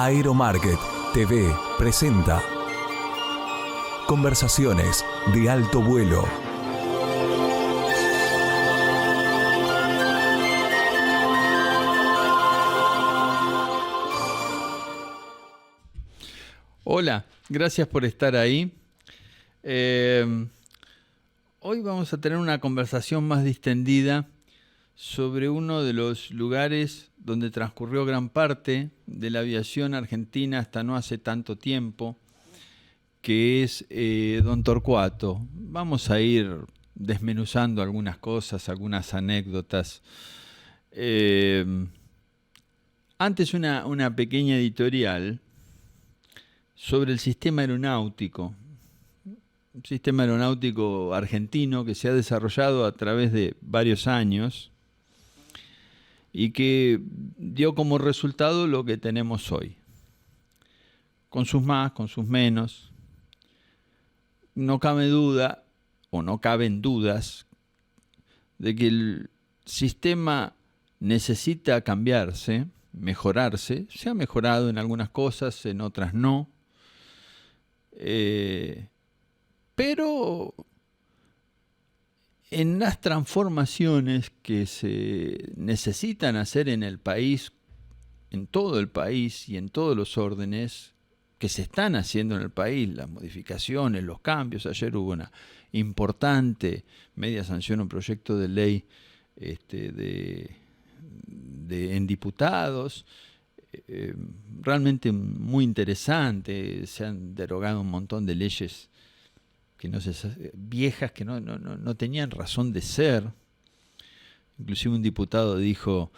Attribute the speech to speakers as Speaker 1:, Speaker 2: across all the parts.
Speaker 1: Aeromarket TV presenta Conversaciones de alto vuelo.
Speaker 2: Hola, gracias por estar ahí. Hoy vamos a tener una conversación más distendida sobre uno de los lugares donde transcurrió gran parte de la aviación argentina hasta no hace tanto tiempo, que es Don Torcuato. Vamos a ir desmenuzando algunas cosas, algunas anécdotas. Antes una pequeña editorial sobre el sistema aeronáutico. Un sistema aeronáutico argentino que se ha desarrollado a través de varios años y que dio como resultado lo que tenemos hoy. Con sus más, con sus menos. No cabe duda, o no caben dudas, de que el sistema necesita cambiarse, mejorarse. Se ha mejorado en algunas cosas, en otras no. Pero en las transformaciones que se necesitan hacer en el país, en todo el país y en todos los órdenes que se están haciendo en el país, las modificaciones, los cambios. Ayer hubo una importante media sanción, un proyecto de ley en diputados, realmente muy interesante. Se han derogado un montón de leyes que viejas que no tenían razón de ser. Inclusive un diputado dijo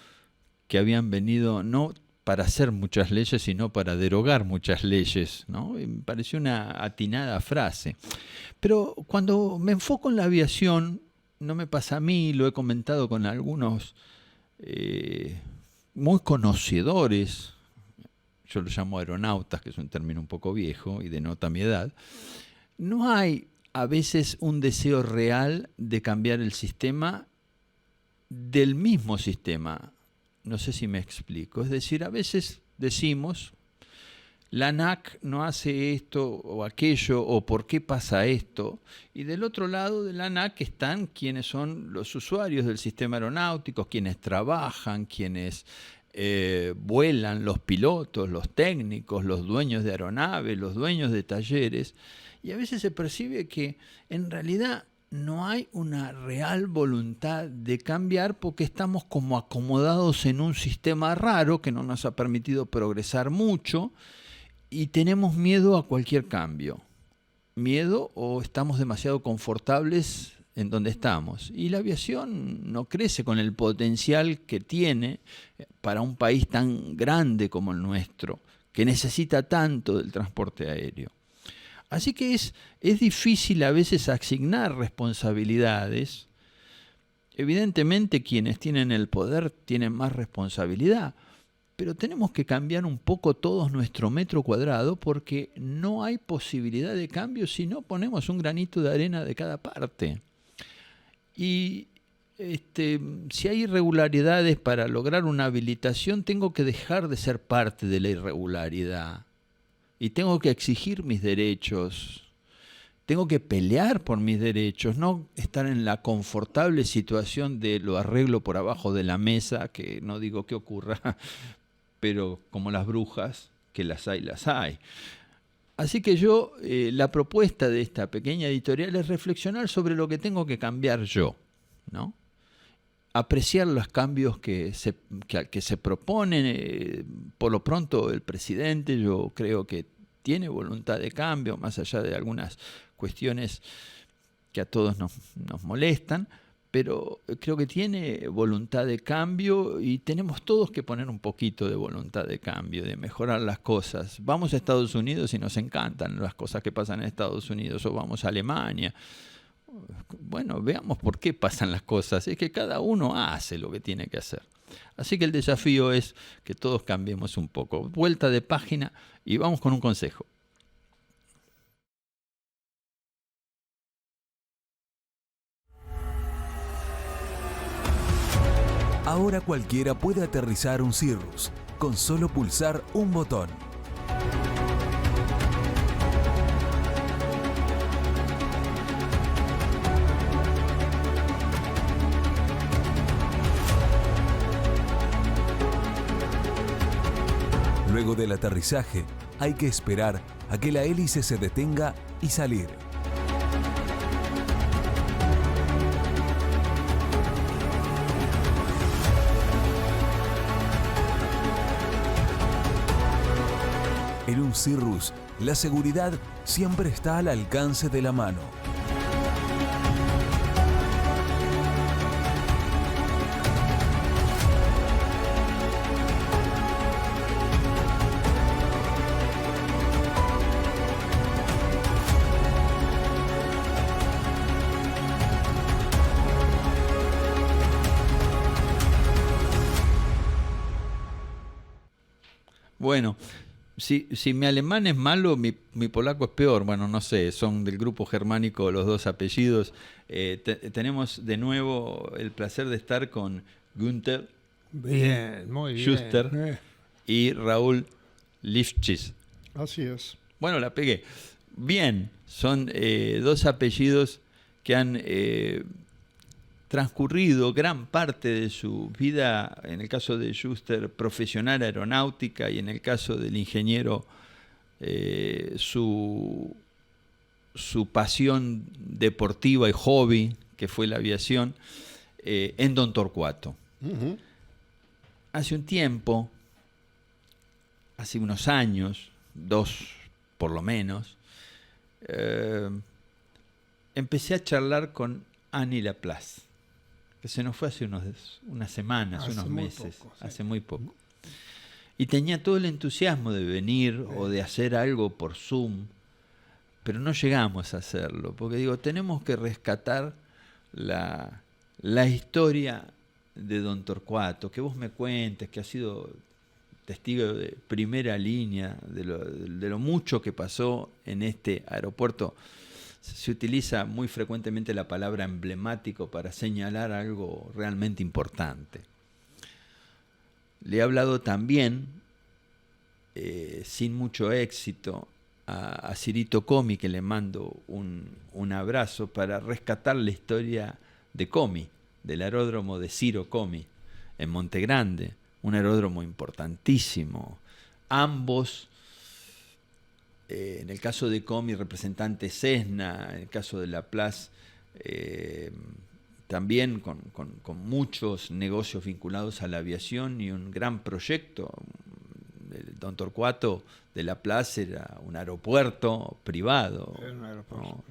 Speaker 2: que habían venido no para hacer muchas leyes, sino para derogar muchas leyes, ¿no? Y me pareció una atinada frase. Pero cuando me enfoco en la aviación, no me pasa a mí, lo he comentado con algunos muy conocedores, yo lo llamo aeronautas, que es un término un poco viejo y denota mi edad. No hay a veces un deseo real de cambiar el sistema del mismo sistema. No sé si me explico. Es decir, a veces decimos, la ANAC no hace esto o aquello, o por qué pasa esto. Y del otro lado de la ANAC están quienes son los usuarios del sistema aeronáutico, quienes trabajan, quienes vuelan, los pilotos, los técnicos, los dueños de aeronaves, los dueños de talleres. Y a veces se percibe que en realidad no hay una real voluntad de cambiar porque estamos como acomodados en un sistema raro que no nos ha permitido progresar mucho y tenemos miedo a cualquier cambio. Miedo o estamos demasiado confortables en donde estamos. Y la aviación no crece con el potencial que tiene para un país tan grande como el nuestro, que necesita tanto del transporte aéreo. Así que es difícil a veces asignar responsabilidades. Evidentemente quienes tienen el poder tienen más responsabilidad, pero tenemos que cambiar un poco todos nuestro metro cuadrado porque no hay posibilidad de cambio si no ponemos un granito de arena de cada parte. Y si hay irregularidades para lograr una habilitación, tengo que dejar de ser parte de la irregularidad. Y tengo que exigir mis derechos, tengo que pelear por mis derechos, no estar en la confortable situación de lo arreglo por abajo de la mesa, que no digo que ocurra, pero como las brujas, que las hay. Así que la propuesta de esta pequeña editorial es reflexionar sobre lo que tengo que cambiar yo, ¿no? Apreciar los cambios que se proponen. Por lo pronto el presidente, yo creo que tiene voluntad de cambio, más allá de algunas cuestiones que a todos nos molestan, pero creo que tiene voluntad de cambio y tenemos todos que poner un poquito de voluntad de cambio, de mejorar las cosas. Vamos a Estados Unidos y nos encantan las cosas que pasan en Estados Unidos, o vamos a Alemania. Bueno, veamos por qué pasan las cosas. Es que cada uno hace lo que tiene que hacer. Así que el desafío es que todos cambiemos un poco. Vuelta de página y vamos con un consejo.
Speaker 1: Ahora cualquiera puede aterrizar un Cirrus con solo pulsar un botón. Luego del aterrizaje, hay que esperar a que la hélice se detenga y salir. En un Cirrus, la seguridad siempre está al alcance de la mano.
Speaker 2: Bueno, si mi alemán es malo, mi polaco es peor. Bueno, no sé, son del grupo germánico los dos apellidos. Tenemos de nuevo el placer de estar con Günther
Speaker 3: Bien, muy bien.
Speaker 2: Schuster y Raúl Lifchitz.
Speaker 3: Así es.
Speaker 2: Bueno, la pegué. Bien, son dos apellidos que han transcurrido gran parte de su vida, en el caso de Schuster, profesional aeronáutica, y en el caso del ingeniero, su pasión deportiva y hobby, que fue la aviación, en Don Torcuato.
Speaker 3: Uh-huh.
Speaker 2: Hace un tiempo, hace unos años, 2 por lo menos, empecé a charlar con Annie Laplace, que se nos fue hace unas semanas, unos meses,
Speaker 3: poco, sí.
Speaker 2: hace muy poco. Y tenía todo el entusiasmo de venir o de hacer algo por Zoom, pero no llegamos a hacerlo, porque digo, tenemos que rescatar la historia de Don Torcuato, que vos me cuentes, que has sido testigo de primera línea de lo mucho que pasó en este aeropuerto. Se utiliza muy frecuentemente la palabra emblemático para señalar algo realmente importante. Le he hablado también, sin mucho éxito, a Cirito Comi, que le mando un abrazo, para rescatar la historia de Comi, del aeródromo de Ciro Comi, en Monte Grande, un aeródromo importantísimo. Ambos, en el caso de Comi, representante Cessna, en el caso de Laplace, también con muchos negocios vinculados a la aviación y un gran proyecto. El Don Torcuato de Laplace era un aeropuerto privado, ¿no?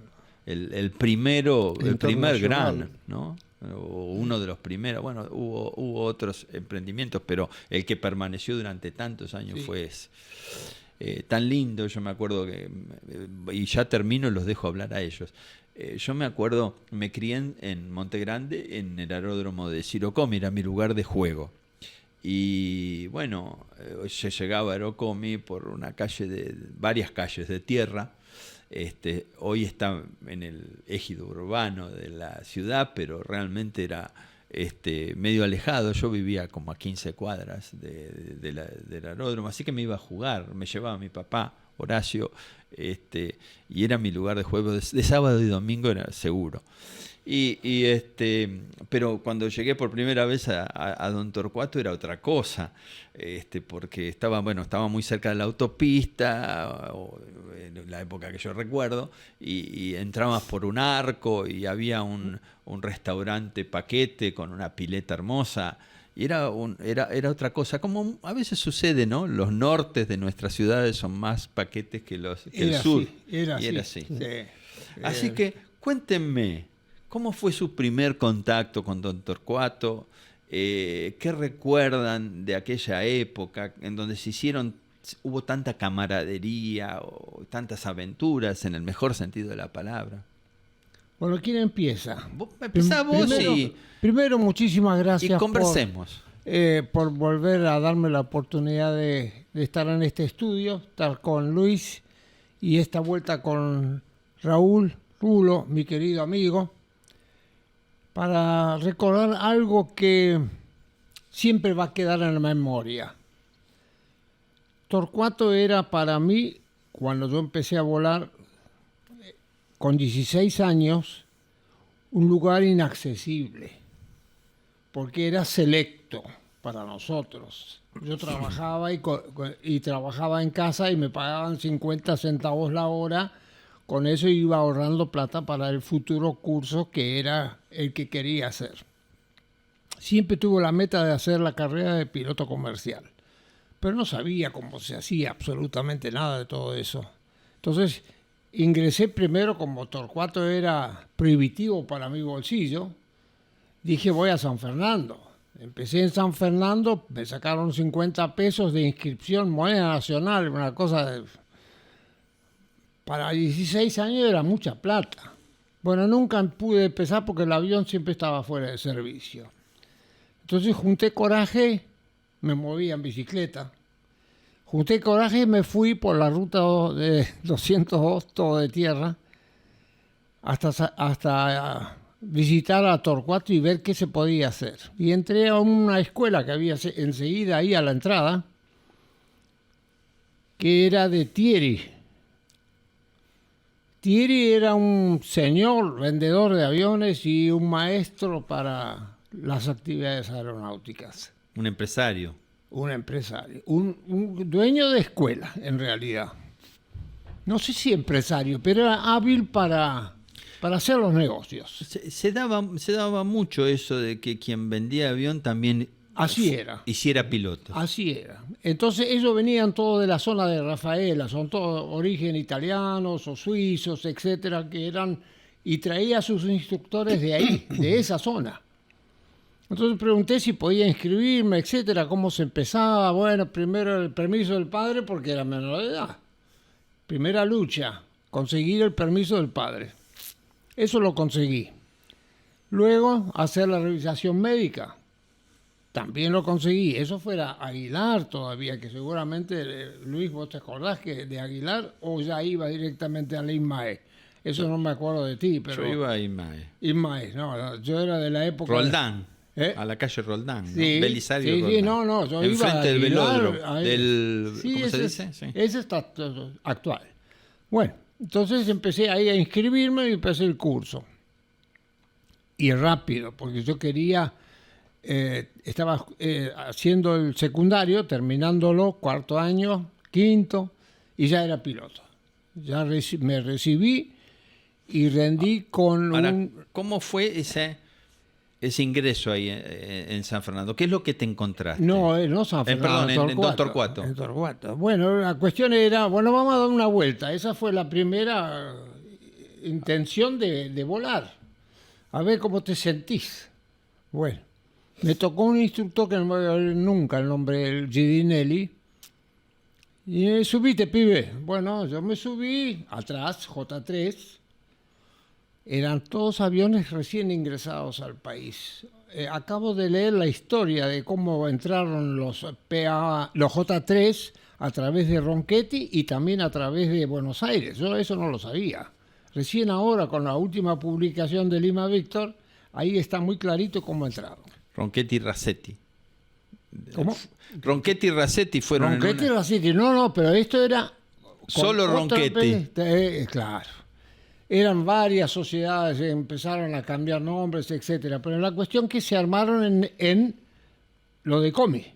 Speaker 2: El primer gran, ¿no? O uno de los primeros. Bueno, hubo otros emprendimientos, pero el que permaneció durante tantos años fue ese. Tan lindo, yo me acuerdo que, y ya termino, los dejo hablar a ellos. Yo me acuerdo, me crié en Monte Grande, en el aeródromo de Ciro Comi, era mi lugar de juego. Y bueno, se llegaba a Aerocomi por una calle varias calles de tierra. Hoy está en el ejido urbano de la ciudad, pero realmente era medio alejado. Yo vivía como a 15 cuadras del aeródromo, así que me iba a jugar, me llevaba mi papá, Horacio, y era mi lugar de juego de sábado y domingo, era seguro. Pero cuando llegué por primera vez a Don Torcuato era otra cosa, porque estaba muy cerca de la autopista, en la época que yo recuerdo, y entrabas por un arco y había un restaurante paquete con una pileta hermosa, y era otra cosa, como a veces sucede, ¿no? Los nortes de nuestras ciudades son más paquetes que el sur. Era así.
Speaker 3: Sí.
Speaker 2: Así que cuéntenme, ¿cómo fue su primer contacto con Don Torcuato? ¿Qué recuerdan de aquella época en donde hubo tanta camaradería o tantas aventuras, en el mejor sentido de la palabra?
Speaker 3: Bueno, ¿quién empieza?
Speaker 2: Empezá vos
Speaker 3: primero, muchísimas gracias
Speaker 2: y conversemos.
Speaker 3: Por volver a darme la oportunidad de estar en este estudio, estar con Luis y esta vuelta con Raúl Rulo, mi querido amigo, para recordar algo que siempre va a quedar en la memoria. Torcuato era para mí, cuando yo empecé a volar con 16 años, un lugar inaccesible, porque era selecto. para nosotros. Yo trabajaba y trabajaba en casa y me pagaban 50 centavos la hora. Con eso iba ahorrando plata para el futuro curso que era el que quería hacer. Siempre tuve la meta de hacer la carrera de piloto comercial, pero no sabía cómo se hacía absolutamente nada de todo eso. Entonces ingresé primero, como Torcuato era prohibitivo para mi bolsillo, dije voy a San Fernando. Empecé en San Fernando, me sacaron 50 pesos de inscripción, moneda nacional, una cosa de... Para 16 años era mucha plata. Bueno, nunca pude empezar porque el avión siempre estaba fuera de servicio. Entonces junté coraje, me movía en bicicleta. Junté coraje y me fui por la ruta de 202, todo de tierra, hasta visitar a Torcuato y ver qué se podía hacer. Y entré a una escuela que había enseguida ahí a la entrada, que era de Thierry. Thierry era un señor vendedor de aviones y un maestro para las actividades aeronáuticas.
Speaker 2: Un empresario.
Speaker 3: Un empresario, un dueño de escuela, en realidad. No sé si empresario, pero era hábil para hacer los negocios.
Speaker 2: Se daba mucho eso de que quien vendía avión también
Speaker 3: Así era.
Speaker 2: hiciera piloto.
Speaker 3: Así era. Entonces ellos venían todos de la zona de Rafaela, son todos origen italianos o suizos, etcétera, que eran, y traía a sus instructores de ahí, de esa zona. Entonces pregunté si podía inscribirme, etcétera, cómo se empezaba. Bueno, primero el permiso del padre porque era menor de edad. Primera lucha, conseguir el permiso del padre. Eso lo conseguí. Luego, hacer la revisación médica. También lo conseguí. Eso fuera Aguilar todavía, que seguramente, Luis, vos te acordás que de Aguilar o ya iba directamente al INMAE. Eso no me acuerdo de ti, pero...
Speaker 2: Yo iba a INMAE.
Speaker 3: INMAE, no, yo era de la época...
Speaker 2: Roldán.
Speaker 3: ¿Eh?
Speaker 2: A la calle Roldán, ¿no?
Speaker 3: Sí,
Speaker 2: Belisario
Speaker 3: sí,
Speaker 2: Roldán.
Speaker 3: sí, no, yo iba
Speaker 2: enfrente del
Speaker 3: Aguilar,
Speaker 2: velódromo,
Speaker 3: sí,
Speaker 2: ¿cómo se
Speaker 3: ese
Speaker 2: dice? Sí.
Speaker 3: Ese está actual. Bueno, entonces empecé ahí a inscribirme y empecé el curso. Y rápido, porque yo quería, estaba haciendo el secundario, terminándolo, cuarto año, quinto, y ya era piloto. Ya me recibí y rendí con
Speaker 2: Ahora,
Speaker 3: un...
Speaker 2: ¿cómo fue ese ingreso ahí en San Fernando? ¿Qué es lo que te encontraste?
Speaker 3: No San Fernando,
Speaker 2: perdón, en Don Torcuato.
Speaker 3: En Torcuato. Bueno, la cuestión era, bueno, vamos a dar una vuelta. Esa fue la primera intención de volar. A ver cómo te sentís. Bueno, me tocó un instructor que no me voy a ver nunca, el nombre, el Gidinelli. Y subite, pibe. Bueno, yo me subí atrás, J3. Eran todos aviones recién ingresados al país. Acabo de leer la historia de cómo entraron los J3 a través de Ronchetti y también a través de Buenos Aires. Yo eso no lo sabía. Recién ahora, con la última publicación de Lima Victor, ahí está muy clarito cómo entraron.
Speaker 2: Ronchetti y Racetti.
Speaker 3: ¿Cómo?
Speaker 2: Ronchetti y Racetti fueron
Speaker 3: Ronchetti y Racetti. No, pero esto era...
Speaker 2: Solo Ronchetti.
Speaker 3: Claro. Eran varias sociedades, empezaron a cambiar nombres, etcétera. Pero la cuestión que se armaron en lo de Comi.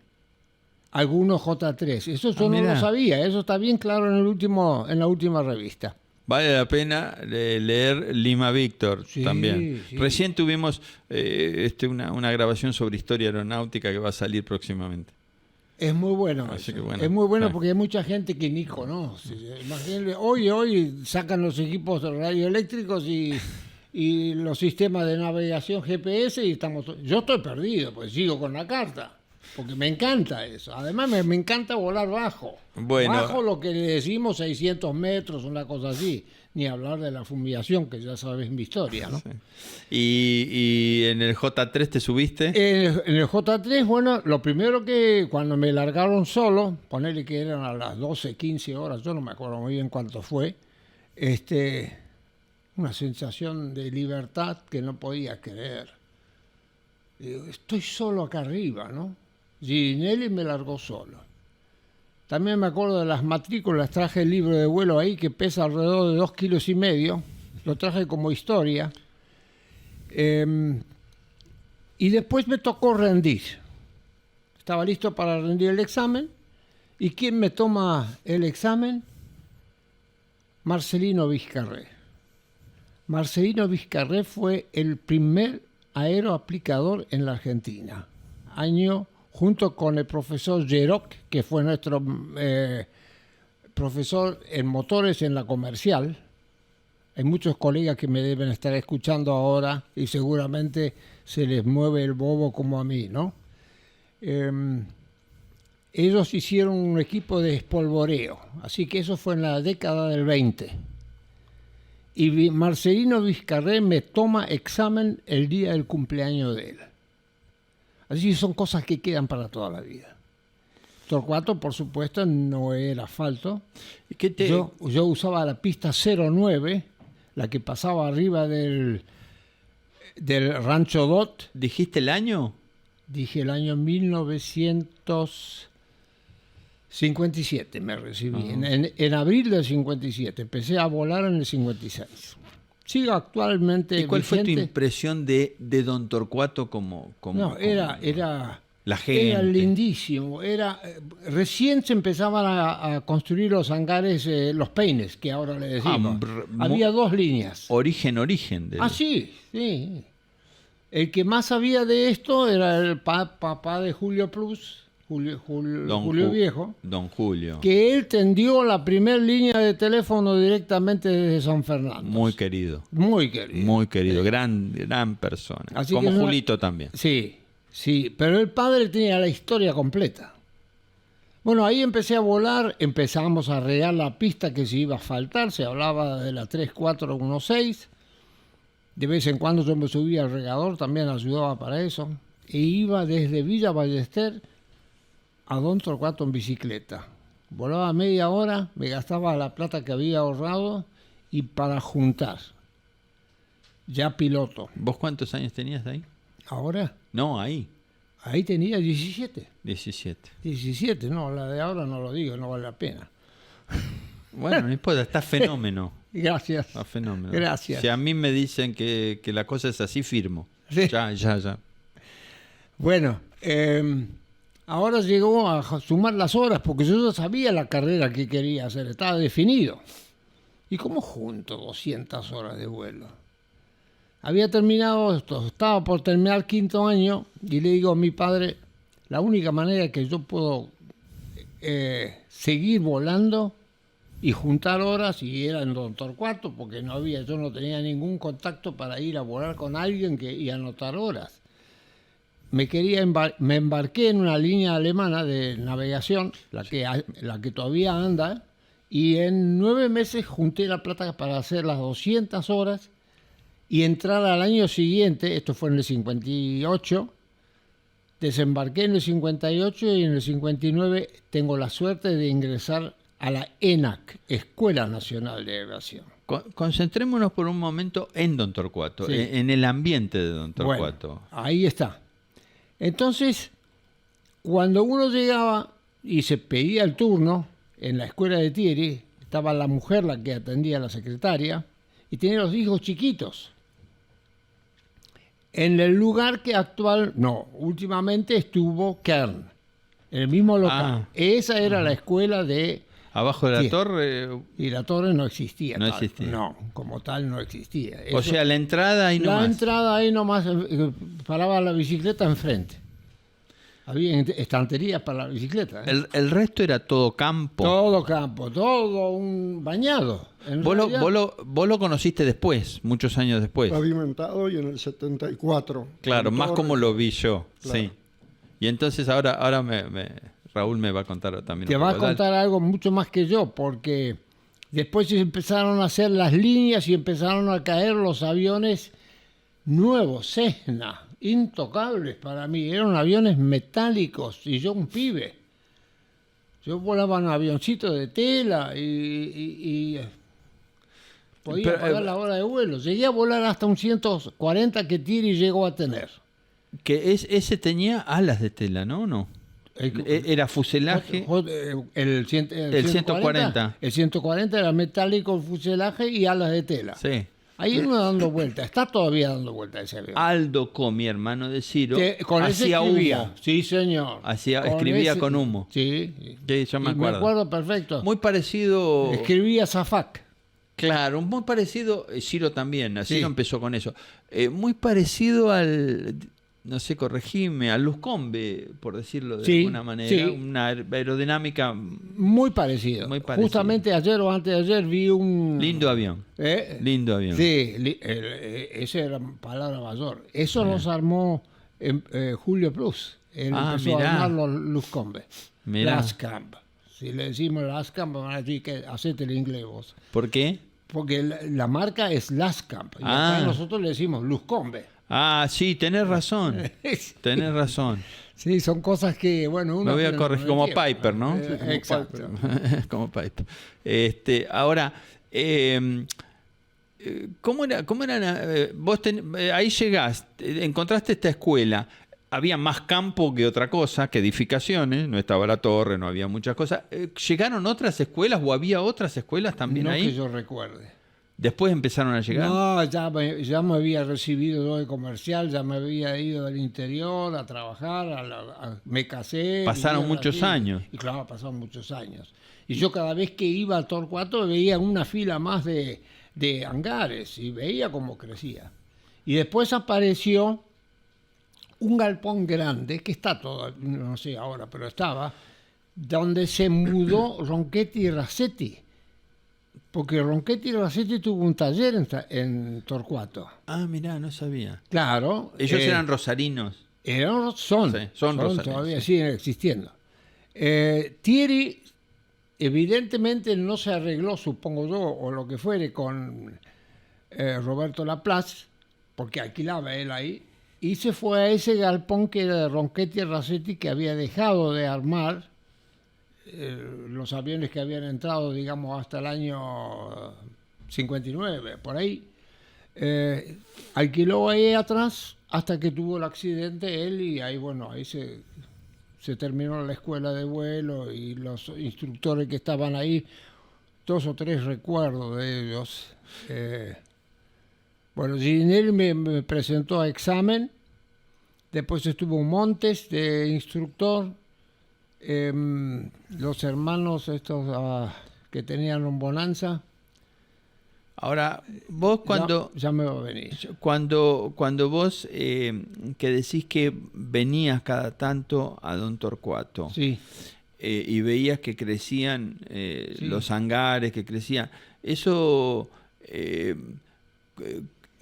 Speaker 3: Algunos J3. Eso yo no lo sabía. Eso está bien claro en la última revista.
Speaker 2: Vale la pena leer Lima Victor también.
Speaker 3: Sí.
Speaker 2: Recién tuvimos una grabación sobre historia aeronáutica que va a salir próximamente.
Speaker 3: Es muy bueno.
Speaker 2: Así que bueno,
Speaker 3: es muy bueno
Speaker 2: sí.
Speaker 3: Porque hay mucha gente que ni conoce. Imagínense, hoy sacan los equipos radioeléctricos y los sistemas de navegación GPS y yo estoy perdido, pues sigo con la carta. Porque me encanta eso. Además me encanta volar bajo.
Speaker 2: Bueno.
Speaker 3: Bajo lo que le decimos 600 metros, una cosa así. Ni hablar de la fumigación, que ya sabes mi historia, ¿no?
Speaker 2: Sí. ¿Y en el J3 te subiste?
Speaker 3: En el J3, bueno, lo primero que cuando me largaron solo, ponerle que eran a las 12, 15 horas, yo no me acuerdo muy bien cuánto fue, una sensación de libertad que no podía creer. Digo, estoy solo acá arriba, ¿no? Girinelli me largó solo. También me acuerdo de las matrículas, traje el libro de vuelo ahí que pesa alrededor de 2,5 kilos. Lo traje como historia. Y después me tocó rendir. estaba listo para rendir el examen. ¿Y quién me toma el examen? Marcelino Vizcarré. Marcelino Vizcarré fue el primer aeroaplicador en la Argentina. Junto con el profesor Geroc, que fue nuestro profesor en motores en la comercial. Hay muchos colegas que me deben estar escuchando ahora y seguramente se les mueve el bobo como a mí, ¿no? Ellos hicieron un equipo de espolvoreo, así que eso fue en la década del 20. Y Marcelino Vizcarré me toma examen el día del cumpleaños de él. Así que son cosas que quedan para toda la vida. Torcuato, por supuesto, no era asfalto. Yo usaba la pista 09, la que pasaba arriba del Rancho Dot.
Speaker 2: ¿Dijiste el año?
Speaker 3: Dije el año 1957 me recibí. En abril del 57. Empecé a volar en el 56. Sigo actualmente.
Speaker 2: ¿Y cuál fue tu
Speaker 3: vigente.
Speaker 2: impresión de Don Torcuato como
Speaker 3: No, era
Speaker 2: la gente?
Speaker 3: Era lindísimo. Recién se empezaban a construir los hangares, los peines, que ahora le decimos. Había dos líneas.
Speaker 2: Origen.
Speaker 3: Sí. El que más sabía de esto era el papá de Julio Plus, Julio Viejo.
Speaker 2: Don Julio.
Speaker 3: Que él tendió la primera línea de teléfono directamente desde San Fernando.
Speaker 2: Muy querido.
Speaker 3: Muy querido.
Speaker 2: Muy querido. Gran persona.
Speaker 3: Así
Speaker 2: como
Speaker 3: que
Speaker 2: Julito también.
Speaker 3: Sí. Pero el padre tenía la historia completa. Bueno, ahí empecé a volar, empezamos a regar la pista que se iba a asfaltar, se hablaba de la 3416. De vez en cuando yo me subía al regador, también ayudaba para eso. E iba desde Villa Ballester a Don Torcuato en bicicleta. Volaba media hora, me gastaba la plata que había ahorrado y para juntar. Ya piloto.
Speaker 2: ¿Vos cuántos años tenías ahí?
Speaker 3: ¿Ahora?
Speaker 2: No, ahí.
Speaker 3: Ahí tenía 17.
Speaker 2: 17.
Speaker 3: 17, no, la de ahora no lo digo, no vale la pena.
Speaker 2: Bueno, no importa, está fenómeno.
Speaker 3: Gracias.
Speaker 2: Está fenómeno.
Speaker 3: Gracias.
Speaker 2: Si a mí me dicen que la cosa es así, firmo.
Speaker 3: Sí.
Speaker 2: Ya.
Speaker 3: Bueno, ahora llegó a sumar las horas, porque yo ya sabía la carrera que quería hacer, estaba definido. ¿Y cómo junto 200 horas de vuelo? Había terminado esto, estaba por terminar quinto año y le digo a mi padre, la única manera que yo puedo seguir volando y juntar horas, y era en Don Torcuato, porque yo no tenía ningún contacto para ir a volar con alguien y anotar horas. Me embarqué en una línea alemana de navegación, la que todavía anda, y en 9 meses junté la plata para hacer las 200 horas y entrar al año siguiente, esto fue en el 58, desembarqué en el 58 y en el 59 tengo la suerte de ingresar a la ENAC, Escuela Nacional de Aviación.
Speaker 2: Concentrémonos por un momento en Don Torcuato,
Speaker 3: Sí.
Speaker 2: en el ambiente de Don Torcuato.
Speaker 3: Bueno, ahí está. Entonces, cuando uno llegaba y se pedía el turno en la escuela de Thierry, estaba la mujer, la que atendía a la secretaria, y tenía los hijos chiquitos. En el lugar últimamente estuvo Kern, en el mismo local. Esa era la escuela de...
Speaker 2: Abajo de la
Speaker 3: Sí.
Speaker 2: torre,
Speaker 3: Y la torre no existía.
Speaker 2: No existía.
Speaker 3: No, como tal no existía.
Speaker 2: o
Speaker 3: Eso-
Speaker 2: sea, la entrada ahí
Speaker 3: la
Speaker 2: nomás.
Speaker 3: entrada ahí nomás, paraba la bicicleta enfrente. Había estanterías para la bicicleta.
Speaker 2: El resto era todo campo.
Speaker 3: Todo campo, todo un bañado. En realidad,
Speaker 2: Vos lo conociste después, muchos años después.
Speaker 4: Pavimentado y en el 74.
Speaker 2: Claro,
Speaker 4: Con
Speaker 2: más
Speaker 4: torre.
Speaker 2: como lo vi yo.
Speaker 4: Claro.
Speaker 2: Sí. Y entonces ahora Raúl me va a contar también.
Speaker 3: te
Speaker 2: un
Speaker 3: va a
Speaker 2: poco. Dale.
Speaker 3: contar algo mucho más que yo, porque después se empezaron a hacer las líneas y empezaron a caer los aviones nuevos, Cessna, intocables para mí. Eran aviones metálicos y yo un pibe. Yo volaba en avioncito de tela y podía
Speaker 2: Pero,
Speaker 3: pagar la hora de vuelo. Llegué a volar hasta un 140 que Thierry llegó a tener.
Speaker 2: Que ese tenía alas de tela, ¿no? No. Era fuselaje.
Speaker 3: El 140. El 140 era metálico, el fuselaje y alas de tela.
Speaker 2: Sí.
Speaker 3: Hay uno dando vuelta, está todavía dando vuelta ese avión.
Speaker 2: Aldo Comi, hermano de Ciro,
Speaker 3: Con ese
Speaker 2: hacía
Speaker 3: escribía.
Speaker 2: humo.
Speaker 3: Sí, señor.
Speaker 2: Escribía con humo.
Speaker 3: Sí.
Speaker 2: Sí, yo me
Speaker 3: Y
Speaker 2: acuerdo.
Speaker 3: me acuerdo perfecto.
Speaker 2: Muy parecido.
Speaker 3: Escribía Zafac.
Speaker 2: Claro, muy parecido. Ciro también, Ciro
Speaker 3: Sí.
Speaker 2: empezó con eso. Muy parecido al. No sé, corregime, al Luzcombe, por decirlo de
Speaker 3: Sí,
Speaker 2: alguna manera.
Speaker 3: sí.
Speaker 2: Una aerodinámica.
Speaker 3: Muy parecido.
Speaker 2: Muy parecido.
Speaker 3: Justamente ayer o antes de ayer vi un...
Speaker 2: Lindo avión. Lindo avión.
Speaker 3: Sí, esa era palabra mayor. Eso nos armó Julio Plus. Él empezó
Speaker 2: mirá.
Speaker 3: a armar los Luzcombe.
Speaker 2: Mirá.
Speaker 3: Lascamp. Si le decimos Lascamp, van a decir que hacete el inglés vos.
Speaker 2: ¿Por qué?
Speaker 3: Porque la marca es Lascamp. Y
Speaker 2: Ah.
Speaker 3: acá nosotros le decimos Luzcombe.
Speaker 2: Ah, sí, tenés razón. Tenés razón.
Speaker 3: Sí, son cosas que, bueno, uno...
Speaker 2: Me voy a
Speaker 3: aprende
Speaker 2: corregir
Speaker 3: con el
Speaker 2: como
Speaker 3: tiempo.
Speaker 2: Piper, ¿no? Como
Speaker 3: Exacto.
Speaker 2: Piper. Como Piper. Ahora, ¿cómo era? Ahí llegaste, encontraste esta escuela. Había más campo que otra cosa, que edificaciones. No estaba la torre, no había muchas cosas. ¿Llegaron otras escuelas o había otras escuelas también
Speaker 3: No
Speaker 2: ahí?
Speaker 3: que yo recuerde.
Speaker 2: Después empezaron a llegar.
Speaker 3: No, ya me había recibido yo de comercial, ya me había ido del interior a trabajar, me casé.
Speaker 2: Pasaron
Speaker 3: viví en
Speaker 2: muchos
Speaker 3: Brasil.
Speaker 2: años.
Speaker 3: Y claro, pasaron muchos años. Y yo cada vez que iba al Torcuato veía una fila más de hangares y veía cómo crecía. Y después apareció un galpón grande, que está todo, no sé ahora, pero estaba, donde se mudó Ronchetti y Racetti. Porque Ronchetti y Racetti tuvo un taller en Torcuato.
Speaker 2: Ah, mirá, no sabía.
Speaker 3: Claro.
Speaker 2: Ellos eran rosarinos.
Speaker 3: Son
Speaker 2: rosarinos,
Speaker 3: todavía
Speaker 2: sí.
Speaker 3: siguen existiendo. Thierry evidentemente no se arregló, supongo yo, o lo que fuere, con Roberto Laplace, porque alquilaba él ahí, y se fue a ese galpón que era de Ronchetti y Racetti, que había dejado de armar los aviones que habían entrado, digamos, hasta el año 59, por ahí. Alquiló ahí atrás hasta que tuvo el accidente él, y ahí, bueno, ahí se terminó la escuela de vuelo y los instructores que estaban ahí, 2 o 3 recuerdo de ellos. Bueno, Ginelli me presentó a examen, después estuvo Montes de instructor, los hermanos estos que tenían un Bonanza.
Speaker 2: Ahora, vos cuando...
Speaker 3: Ya me va a venir.
Speaker 2: Cuando vos que decís que venías cada tanto a Don Torcuato,
Speaker 3: Sí.
Speaker 2: Y veías que crecían
Speaker 3: Sí.
Speaker 2: los hangares, que crecían, eso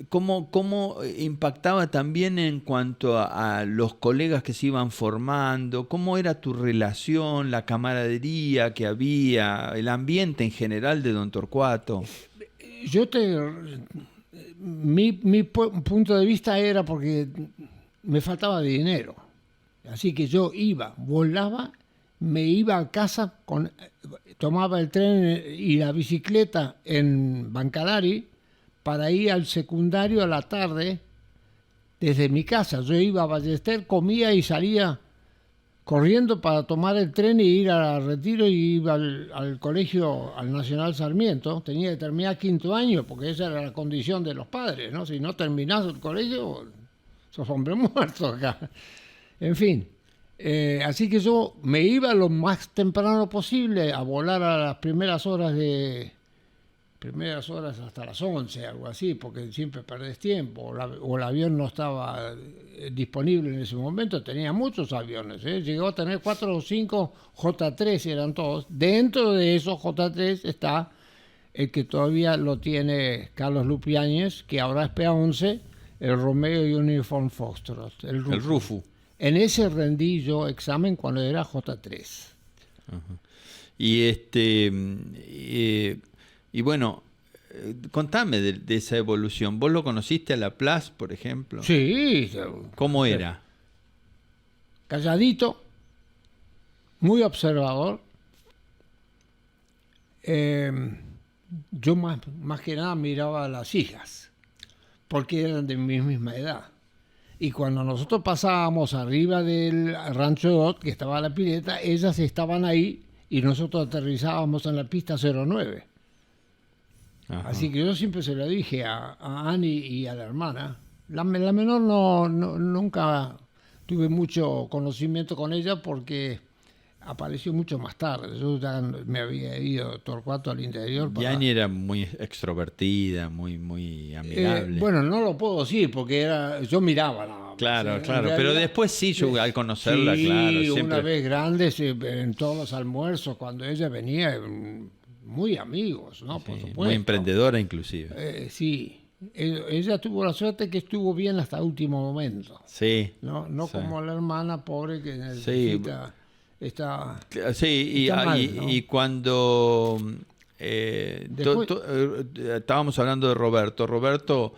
Speaker 2: ¿cómo impactaba también en cuanto a los colegas que se iban formando? ¿Cómo era tu relación, la camaradería que había, el ambiente en general de Don Torcuato?
Speaker 3: Mi punto de vista era porque me faltaba dinero. Así que yo volaba, me iba a casa, tomaba el tren y la bicicleta en Bancalari para ir al secundario a la tarde desde mi casa. Yo iba a Ballester, comía y salía corriendo para tomar el tren y ir al Retiro, y iba al colegio, al Nacional Sarmiento. Tenía que terminar 5º año, porque esa era la condición de los padres, ¿no? Si no terminás el colegio, sos hombre muerto acá. En fin, así que yo me iba lo más temprano posible a volar a las primeras horas hasta las 11, algo así, porque siempre perdés tiempo, o el avión no estaba disponible en ese momento. Tenía muchos aviones, llegó a tener 4 o 5 J3, eran todos. Dentro de esos J3 está el que todavía lo tiene Carlos Lupiáñez, que ahora es P11, el Romeo Uniform Foxtrot, el
Speaker 2: Rufu.
Speaker 3: En ese rendí yo examen cuando era J3.
Speaker 2: Ajá. Y bueno, contame de esa evolución. ¿Vos lo conociste a Laplace, por ejemplo?
Speaker 3: Sí.
Speaker 2: ¿Cómo era?
Speaker 3: Calladito, muy observador. Yo más que nada miraba a las hijas, porque eran de mi misma edad. Y cuando nosotros pasábamos arriba del Rancho Dot, que estaba la pileta, ellas estaban ahí y nosotros aterrizábamos en la pista 09.
Speaker 2: Ajá.
Speaker 3: Así que yo siempre se lo dije a Annie y a la hermana. La menor nunca tuve mucho conocimiento con ella porque apareció mucho más tarde. Yo ya me había ido Torcuato al interior.
Speaker 2: Yani era muy extrovertida, muy amigable.
Speaker 3: Bueno, no lo puedo decir porque yo miraba nada más.
Speaker 2: Claro,
Speaker 3: En
Speaker 2: claro.
Speaker 3: realidad,
Speaker 2: Pero después sí, yo al conocerla,
Speaker 3: sí,
Speaker 2: claro.
Speaker 3: una
Speaker 2: Siempre...
Speaker 3: vez grandes, en todos los almuerzos, cuando ella venía, muy amigos, ¿no?
Speaker 2: Sí,
Speaker 3: Por supuesto.
Speaker 2: muy emprendedora inclusive.
Speaker 3: Sí. Ella tuvo la suerte que estuvo bien hasta el último momento.
Speaker 2: Sí.
Speaker 3: No
Speaker 2: Sí.
Speaker 3: como la hermana pobre que necesita...
Speaker 2: Sí,
Speaker 3: está mal, ¿no?
Speaker 2: y cuando
Speaker 3: Después-
Speaker 2: estábamos hablando de Roberto. Roberto,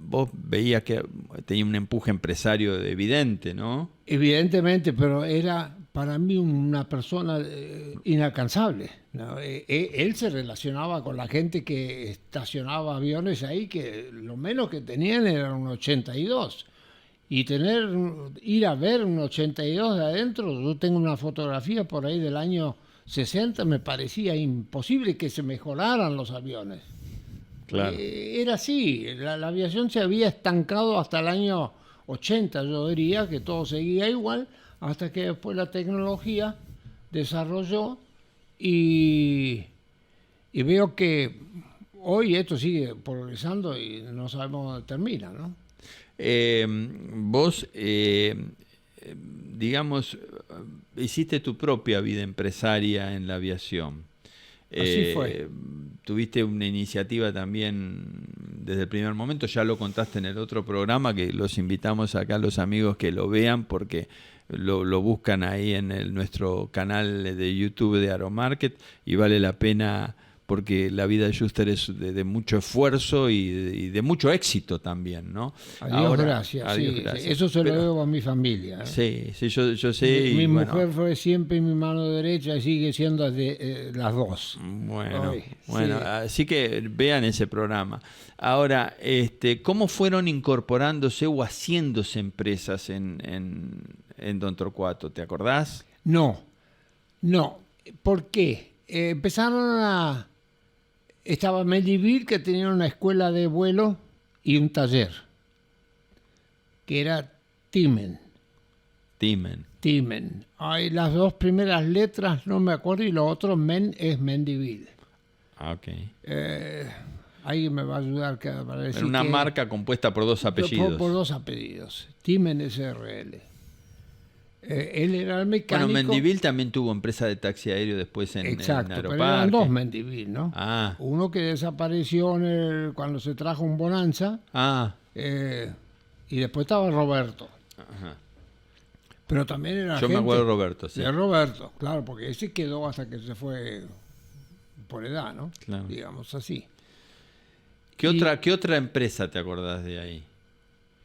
Speaker 2: vos veías que tenía un empuje empresario evidente, ¿no?
Speaker 3: Evidentemente, pero era para mí una persona inalcanzable, ¿no? Él se relacionaba con la gente que estacionaba aviones ahí, que lo menos que tenían eran un 82. Y ir a ver un 82 de adentro, yo tengo una fotografía por ahí del año 60, me parecía imposible que se mejoraran los aviones.
Speaker 2: Claro.
Speaker 3: Era así, la aviación se había estancado hasta el año 80, yo diría que todo seguía igual, hasta que después la tecnología desarrolló y veo que hoy esto sigue progresando y no sabemos dónde termina, ¿no?
Speaker 2: Vos, digamos, hiciste tu propia vida empresaria en la aviación.
Speaker 3: Así fue.
Speaker 2: Tuviste una iniciativa también desde el primer momento, ya lo contaste en el otro programa, que los invitamos acá a los amigos que lo vean porque lo buscan ahí en nuestro canal de YouTube de Aeromarket y vale la pena porque la vida de Schuster es de mucho esfuerzo y de mucho éxito también, ¿no?
Speaker 3: Adiós, gracias.
Speaker 2: Adiós,
Speaker 3: Sí,
Speaker 2: gracias.
Speaker 3: eso se
Speaker 2: Pero-
Speaker 3: lo debo a mi familia.
Speaker 2: Sí, yo sé.
Speaker 3: Mi
Speaker 2: y bueno,
Speaker 3: mujer fue siempre mi mano derecha y sigue siendo las dos.
Speaker 2: Bueno,
Speaker 3: Ay,
Speaker 2: bueno,
Speaker 3: sí.
Speaker 2: así que vean ese programa. Ahora, ¿cómo fueron incorporándose o haciéndose empresas en Don Torcuato? ¿Te acordás?
Speaker 3: No. ¿Por qué? Estaba Medivir, que tenía una escuela de vuelo y un taller, que era Timen.
Speaker 2: Timen.
Speaker 3: Ay, las dos primeras letras no me acuerdo y lo otro, Men, es Mendivil.
Speaker 2: Ah, ok.
Speaker 3: Alguien me va a ayudar para decir
Speaker 2: Era una
Speaker 3: que-
Speaker 2: marca compuesta por dos apellidos.
Speaker 3: Por dos apellidos. Timen SRL. Él era el mecánico.
Speaker 2: Bueno, Mendivil también tuvo empresa de taxi aéreo después en
Speaker 3: Exacto, pero
Speaker 2: Aeroparque.
Speaker 3: eran dos Mendivil, ¿no?
Speaker 2: Ah,
Speaker 3: Uno que desapareció cuando se trajo un Bonanza y después estaba Roberto.
Speaker 2: ajá.
Speaker 3: Pero también era
Speaker 2: Yo me
Speaker 3: gente
Speaker 2: acuerdo de Roberto, sí.
Speaker 3: de Roberto, claro, porque ese quedó hasta que se fue por edad, ¿no?
Speaker 2: Claro.
Speaker 3: Digamos así.
Speaker 2: ¿Qué otra empresa te acordás de ahí?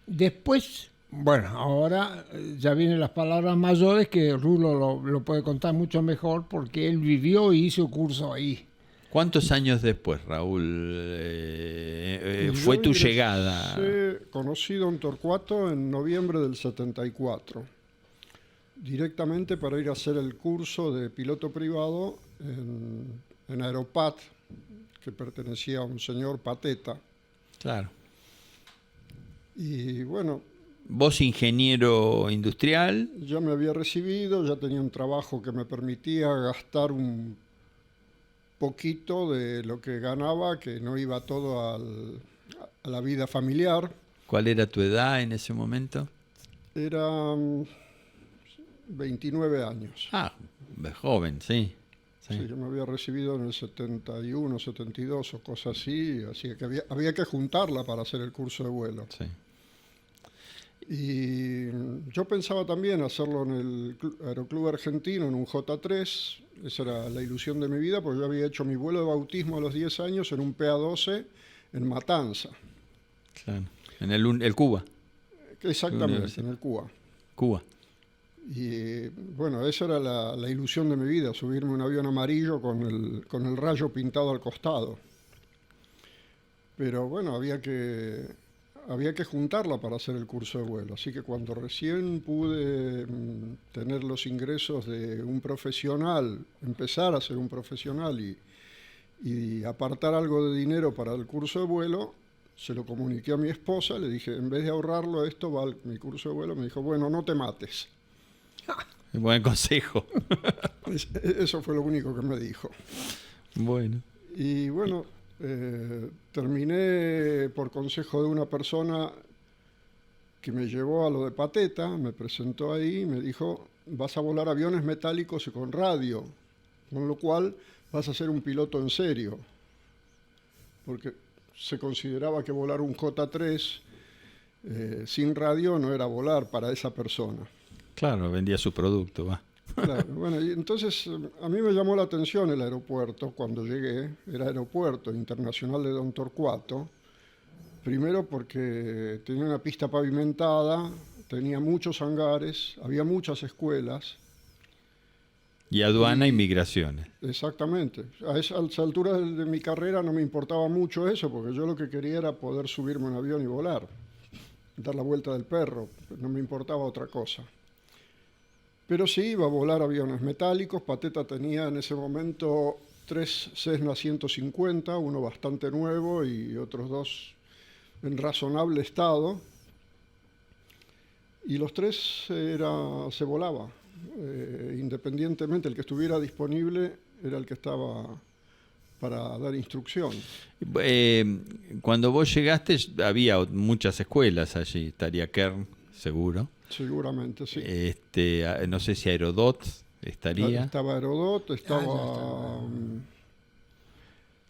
Speaker 3: Después, bueno, ahora ya vienen las palabras mayores que Rulo lo puede contar mucho mejor porque él vivió y hizo curso ahí.
Speaker 2: ¿Cuántos años después, Raúl, fue
Speaker 4: Yo
Speaker 2: tu
Speaker 4: ingresé-
Speaker 2: llegada?
Speaker 4: Conocí Don Torcuato en noviembre del 74, directamente para ir a hacer el curso de piloto privado en Aeropat, que pertenecía a un señor Pateta.
Speaker 2: Claro.
Speaker 4: Y bueno,
Speaker 2: Vos ingeniero industrial,
Speaker 4: ya me había recibido, ya tenía un trabajo que me permitía gastar un poquito de lo que ganaba, que no iba todo a la vida familiar.
Speaker 2: ¿cuál era tu edad en ese momento?
Speaker 4: Era 29 años.
Speaker 2: Ah, de joven, sí. Sí.
Speaker 4: Sí, yo me había recibido en el 71, 72 o cosas así que había que juntarla para hacer el curso de vuelo.
Speaker 2: Sí.
Speaker 4: Y yo pensaba también hacerlo en el Aeroclub Argentino, en un J3. Esa era la ilusión de mi vida, porque yo había hecho mi vuelo de bautismo a los 10 años en un PA-12 en Matanza.
Speaker 2: Claro. En el Cuba.
Speaker 4: Exactamente,
Speaker 2: Universidad.
Speaker 4: en el Cuba.
Speaker 2: Cuba.
Speaker 4: Y bueno, esa era la ilusión de mi vida, subirme a un avión amarillo con el rayo pintado al costado. Pero bueno, había que juntarla para hacer el curso de vuelo. Así que cuando recién pude tener los ingresos de un profesional, empezar a ser un profesional y apartar algo de dinero para el curso de vuelo. Se lo comuniqué a mi esposa, le dije, en vez de ahorrarlo esto, va mi curso de vuelo. Me dijo, bueno, no te mates.
Speaker 2: Buen consejo.
Speaker 4: Eso fue lo único que me dijo.
Speaker 2: Bueno.
Speaker 4: Y bueno, terminé por consejo de una persona que me llevó a lo de Pateta, me presentó ahí y me dijo, vas a volar aviones metálicos y con radio, con lo cual vas a ser un piloto en serio. Porque se consideraba que volar un J3 sin radio no era volar para esa persona.
Speaker 2: Claro, vendía su producto, va.
Speaker 4: Claro, bueno, y entonces a mí me llamó la atención el aeropuerto cuando llegué. Era Aeropuerto Internacional de Don Torcuato. Primero porque tenía una pista pavimentada, tenía muchos hangares, había muchas escuelas.
Speaker 2: Y aduana y migraciones.
Speaker 4: Exactamente. A esa altura de mi carrera no me importaba mucho eso, porque yo lo que quería era poder subirme a un avión y volar, dar la vuelta del perro, no me importaba otra cosa. Pero sí iba a volar aviones metálicos. Pateta tenía en ese momento 3 Cessna 150, uno bastante nuevo y otros 2 en razonable estado. Y los 3 se volaba. Independientemente, el que estuviera disponible era el que estaba para dar instrucción.
Speaker 2: Cuando vos llegaste había muchas escuelas allí, estaría Kern, seguro.
Speaker 4: Seguramente, sí.
Speaker 2: No sé si Aerodot estaría.
Speaker 4: Estaba Aerodot, estaba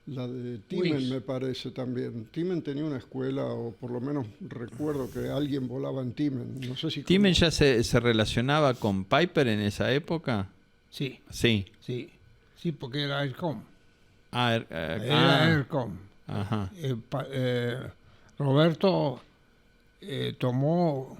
Speaker 4: la de Timen, me parece también. Timen tenía una escuela, o por lo menos recuerdo que alguien volaba en Timen. No sé si
Speaker 2: ¿Timen ya se relacionaba con Piper en esa época?
Speaker 3: Sí.
Speaker 2: Sí.
Speaker 3: Sí, sí, porque era Aircom.
Speaker 2: Era
Speaker 3: Aircom.
Speaker 2: Ajá.
Speaker 3: Roberto tomó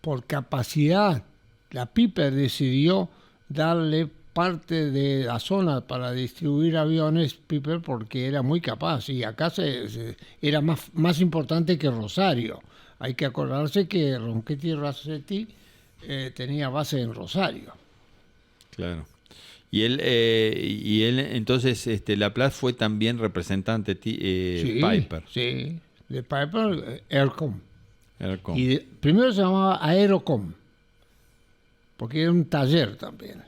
Speaker 3: por capacidad. La Piper decidió darle parte de la zona para distribuir aviones Piper porque era muy capaz. Y acá era más importante que Rosario. Hay que acordarse que Ronchetti y Racetti tenía base en Rosario.
Speaker 2: Claro. Y él entonces, Laplace fue también representante
Speaker 3: Sí,
Speaker 2: Piper.
Speaker 3: Sí, de Piper, Aircom.
Speaker 2: Aircom.
Speaker 3: Y primero se llamaba Aerocom, porque era un taller también.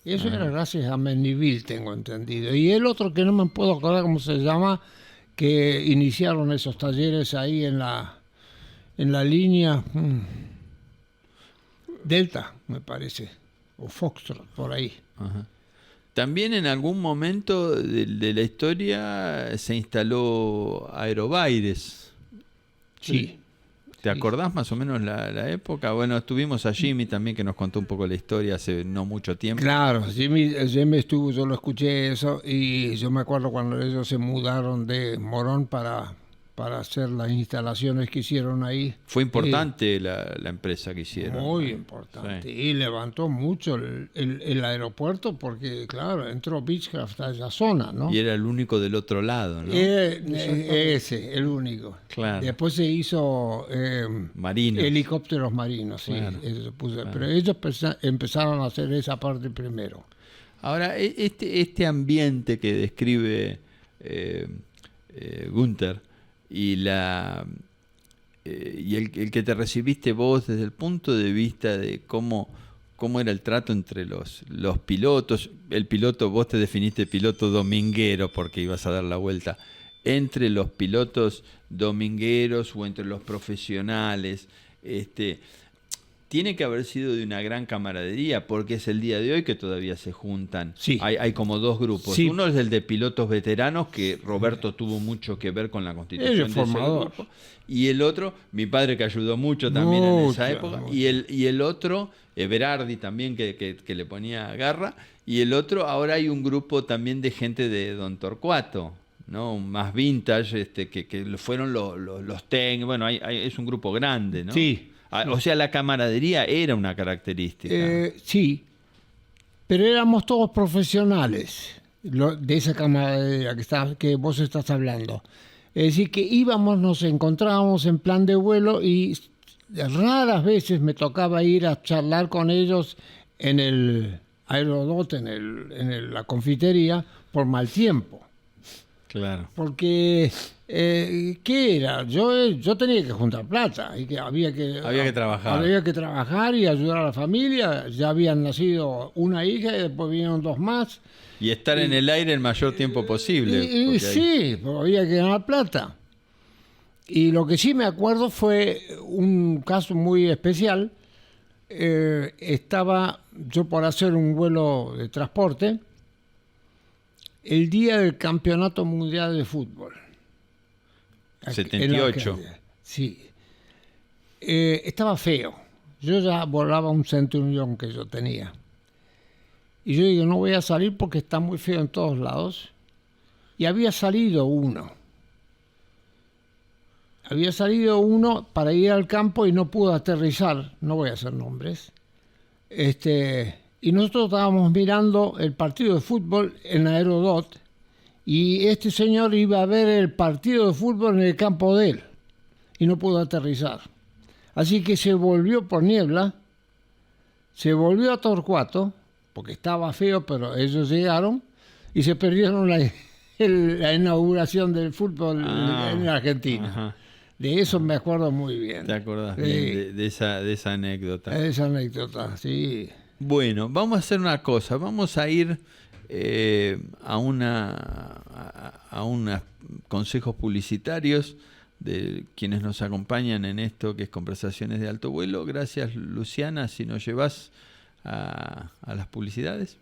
Speaker 3: Eso era gracias a Meniville, tengo entendido. Y el otro que no me puedo acordar cómo se llama, que iniciaron esos talleres ahí en la línea Delta, me parece, o Foxtrot, por ahí.
Speaker 2: Ajá. También en algún momento de la historia se instaló Aerobaires.
Speaker 3: Sí.
Speaker 2: ¿Te acordás más o menos la época? Bueno, estuvimos a Jimmy también, que nos contó un poco la historia hace no mucho tiempo.
Speaker 3: Claro, Jimmy estuvo, yo lo escuché eso, y yo me acuerdo cuando ellos se mudaron de Morón para hacer las instalaciones que hicieron ahí.
Speaker 2: Fue importante la empresa que hicieron.
Speaker 3: Muy importante. Sí. Y levantó mucho el aeropuerto porque, claro, entró Beechcraft a esa zona, ¿no?
Speaker 2: Y era el único del otro lado, ¿no?
Speaker 3: El único.
Speaker 2: Claro.
Speaker 3: Después se hizo
Speaker 2: marinos.
Speaker 3: Helicópteros marinos, sí.
Speaker 2: Claro.
Speaker 3: Eso se puso, claro. Pero ellos empezaron a hacer esa parte primero.
Speaker 2: Ahora, este ambiente que describe Günther, y el que te recibiste vos desde el punto de vista de cómo era el trato entre los pilotos. El piloto, vos te definiste piloto dominguero porque ibas a dar la vuelta. Entre los pilotos domingueros o entre los profesionales, tiene que haber sido de una gran camaradería, porque es el día de hoy que todavía se juntan.
Speaker 3: Sí.
Speaker 2: Hay como 2 grupos.
Speaker 3: Sí.
Speaker 2: Uno es el de pilotos veteranos, que Roberto tuvo mucho que ver con la constitución de ese grupo. Y el otro, mi padre, que ayudó mucho también en esa época. Y el otro, Berardi también, que le ponía garra. Y el otro, ahora hay un grupo también de gente de Don Torcuato, ¿no? Más vintage, que fueron los técnicos. Bueno, es un grupo grande, ¿no?
Speaker 3: Sí.
Speaker 2: O sea, la camaradería era una característica.
Speaker 3: Sí, pero éramos todos profesionales de esa camaradería que vos estás hablando. Es decir, que nos encontrábamos en plan de vuelo y raras veces me tocaba ir a charlar con ellos en el Aerodot, en la confitería, por mal tiempo.
Speaker 2: Claro.
Speaker 3: Porque, ¿qué era? Yo tenía que juntar plata y que había que
Speaker 2: trabajar.
Speaker 3: Había que trabajar y ayudar a la familia. Ya habían nacido una hija y después vinieron dos más.
Speaker 2: Y estar en el aire el mayor tiempo posible.
Speaker 3: Sí, porque había que ganar plata. Y lo que sí me acuerdo fue un caso muy especial. Estaba yo por hacer un vuelo de transporte el día del Campeonato Mundial de Fútbol.
Speaker 2: 78.
Speaker 3: Sí. Estaba feo. Yo ya volaba un Centurión que yo tenía. Y yo digo, no voy a salir porque está muy feo en todos lados. Y había salido uno. Había salido uno para ir al campo y no pudo aterrizar. No voy a hacer nombres. Y nosotros estábamos mirando el partido de fútbol en Aerodot. Y este señor iba a ver el partido de fútbol en el campo de él. Y no pudo aterrizar. Así que se volvió por niebla. Se volvió a Torcuato, porque estaba feo, pero ellos llegaron. Y se perdieron la inauguración del fútbol en Argentina.
Speaker 2: Ajá.
Speaker 3: De eso me acuerdo muy bien.
Speaker 2: ¿Te acordás bien de esa anécdota?
Speaker 3: Esa anécdota, sí.
Speaker 2: Bueno, vamos a hacer una cosa. Vamos a ir a unos consejos publicitarios de quienes nos acompañan en esto que es Conversaciones de Alto Vuelo. Gracias, Luciana, si nos llevas a las publicidades.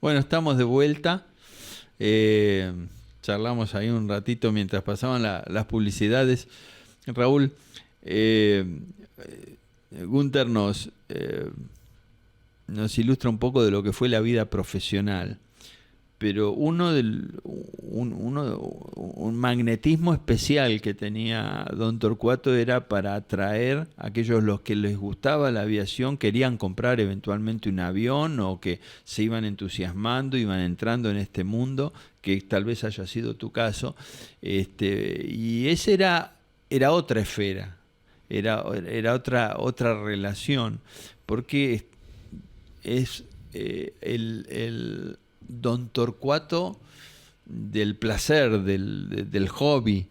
Speaker 2: Bueno, estamos de vuelta. Charlamos ahí un ratito mientras pasaban las publicidades. Raúl, Gunther nos ilustra un poco de lo que fue la vida profesional. Pero un magnetismo especial que tenía don Torcuato era para atraer a aquellos los que les gustaba la aviación, querían comprar eventualmente un avión o que se iban entusiasmando, iban entrando en este mundo, que tal vez haya sido tu caso. Y ese era otra esfera, era otra relación, porque es el don Torcuato del placer, del hobby.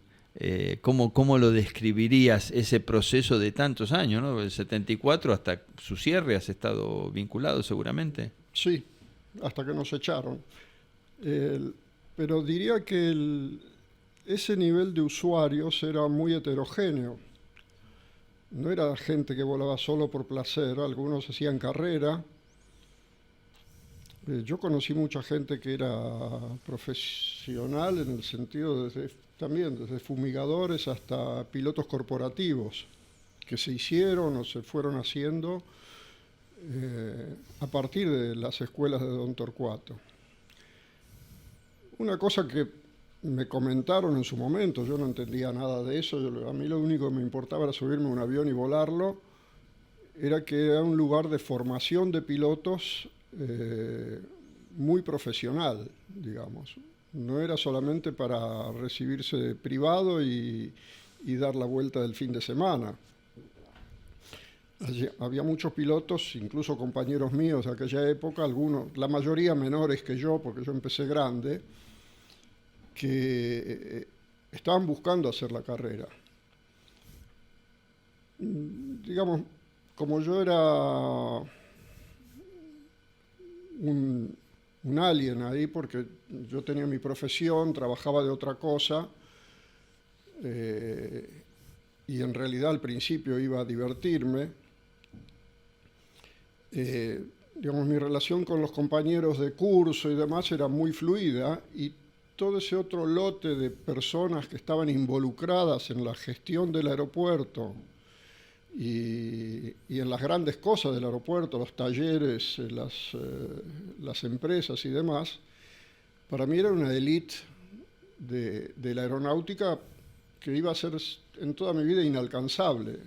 Speaker 2: ¿Cómo lo describirías ese proceso de tantos años, ¿no? Del 74 hasta su cierre has estado vinculado seguramente.
Speaker 4: Sí, hasta que nos echaron. Pero diría que ese nivel de usuarios era muy heterogéneo. No era gente que volaba solo por placer, algunos hacían carrera. Yo conocí mucha gente que era profesional en el sentido también desde fumigadores hasta pilotos corporativos que se hicieron o se fueron haciendo a partir de las escuelas de don Torcuato. Una cosa que me comentaron en su momento, yo no entendía nada de eso, a mí lo único que me importaba era subirme a un avión y volarlo, era que era un lugar de formación de pilotos muy profesional, digamos. No era solamente para recibirse privado y dar la vuelta del fin de semana. Allí había muchos pilotos, incluso compañeros míos de aquella época, algunos, la mayoría menores que yo, porque yo empecé grande, que estaban buscando hacer la carrera. digamos, como yo era un alien ahí, porque yo tenía mi profesión, trabajaba de otra cosa, y en realidad al principio iba a divertirme. Digamos, mi relación con los compañeros de curso y demás era muy fluida, y todo ese otro lote de personas que estaban involucradas en la gestión del aeropuerto y en las grandes cosas del aeropuerto, los talleres, las empresas y demás, para mí era una élite de la aeronáutica que iba a ser en toda mi vida inalcanzable.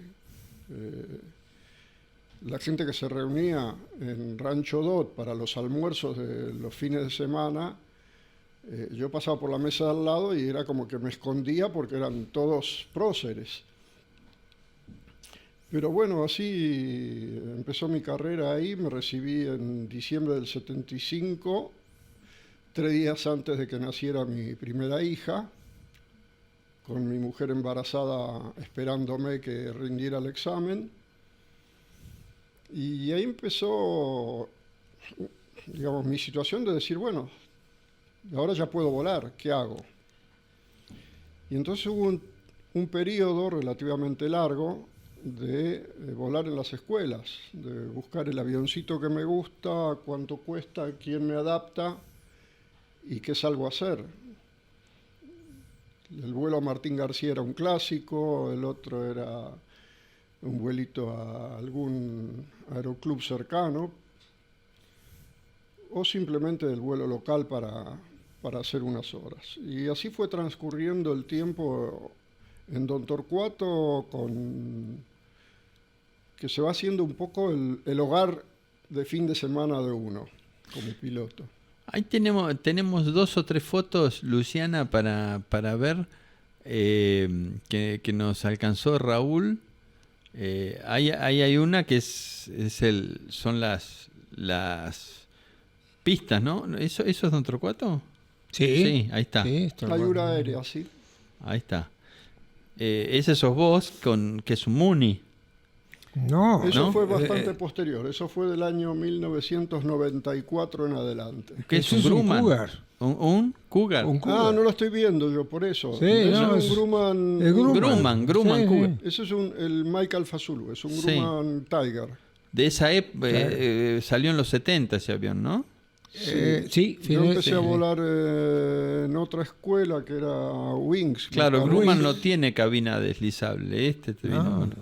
Speaker 4: La gente que se reunía en Rancho Dot para los almuerzos de los fines de semana, yo pasaba por la mesa de al lado y era como que me escondía porque eran todos próceres. Pero bueno, así empezó mi carrera ahí. Me recibí en diciembre del 75, 3 días antes de que naciera mi primera hija, con mi mujer embarazada esperándome que rindiera el examen. Y ahí empezó, digamos, mi situación de decir, bueno, ahora ya puedo volar, ¿qué hago? Y entonces hubo un periodo relativamente largo de volar en las escuelas, de buscar el avioncito que me gusta, cuánto cuesta, quién me adapta y qué salgo a hacer. El vuelo a Martín García era un clásico, el otro era un vuelito a algún aeroclub cercano, o simplemente el vuelo local para hacer unas horas. Y así fue transcurriendo el tiempo en Don Torcuato, que se va haciendo un poco el hogar de fin de semana de uno, como piloto.
Speaker 2: Ahí tenemos 2 o 3 fotos, Luciana, para ver, que nos alcanzó Raúl. Ahí hay una que son las pistas, ¿no? ¿Eso es Don Torcuato? Sí, ahí está.
Speaker 3: Sí,
Speaker 4: Hay una aérea, sí.
Speaker 2: Ahí está. Ese sos vos, que es un Muni.
Speaker 3: No,
Speaker 4: Eso
Speaker 2: ¿no?
Speaker 4: fue bastante posterior, eso fue del año 1994 en adelante.
Speaker 2: ¿Qué es
Speaker 3: Eso
Speaker 2: un
Speaker 3: es un
Speaker 2: Grumman?
Speaker 3: Cougar.
Speaker 2: ¿Un Cougar?
Speaker 3: Un Cougar.
Speaker 4: No lo estoy viendo yo, por eso.
Speaker 3: Sí,
Speaker 4: Ese
Speaker 3: no,
Speaker 4: es
Speaker 3: es-
Speaker 4: un Grumman.
Speaker 3: es Grumman.
Speaker 2: Grumman,
Speaker 3: Sí,
Speaker 2: Cougar.
Speaker 3: sí.
Speaker 4: Ese es el Mike Alfa Zulu, es un
Speaker 2: Sí.
Speaker 4: Grumman Tiger.
Speaker 2: De esa época,
Speaker 3: Claro.
Speaker 2: salió en los 70 ese avión, ¿no?
Speaker 3: Sí,
Speaker 4: Yo empecé a
Speaker 3: sí.
Speaker 4: volar en otra escuela que era Wings.
Speaker 2: Claro,
Speaker 4: me
Speaker 2: Grumman
Speaker 4: parece.
Speaker 2: no tiene cabina deslizable. Este te vino.
Speaker 3: No.
Speaker 2: Bueno.